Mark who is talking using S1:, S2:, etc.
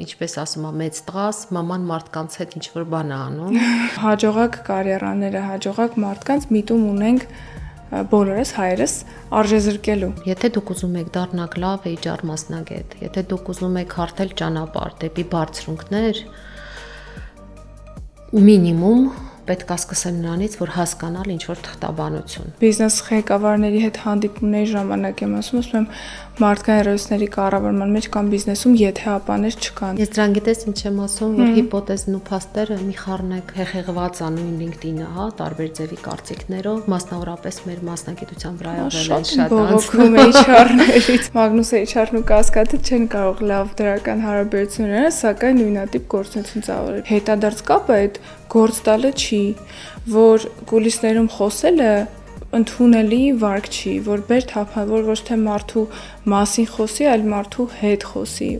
S1: Ինչպես ասում է, մեծ տղաս, մաման մարդկանց հետ ինչ-որ բան է անում։
S2: Հաջողակ կարիերաները, հաջողակ մարդկանց միտում ունենք բոլորս հայերս արժեզրկելու։
S1: Եթե դուք ուզում եք դառնալ լավ HR մասնագետ, եթե դուք ուզում եք հարթել ճանապարհ դեպի բարձրունքներ, մինիմում պետք է սկսել նրանից, որ հասկանալ ինչ-որ թղթաբանություն։
S2: Բիզնես ղեկավարների հետ հանդիպումների ժամանակ եմ ասում եմ, մարդկային ռեսուրսների կառավարման մեջ կամ բիզնեսում եթեաբաներ չկան։
S1: Ես դրան գիտես ինչ եմ ասում, որ հիպոթեզն ու փաստերը մի խառնեք հեղեղված անուն LinkedIn-ը, հա, տարբեր ձևի կարծիքներով, մասնավորապես մեր մասնագիտության վրա եղել են շատ
S2: բողոքում HR-ներից։ Մագնուս HR-ն ու Կասկադը չեն կարող լավ դրական հարաբերություն ունենալ, սակայն նույնատիպ գործունեություն ծավալել։ Հետադարձ կապը այդ գործ տալը չի, որ կուլիսներում խոսելը ընդունելի վարք չի, որ բեր թափանվոր ոչ թե մարդու մասին խոսի, այլ մարդու հետ խոսի։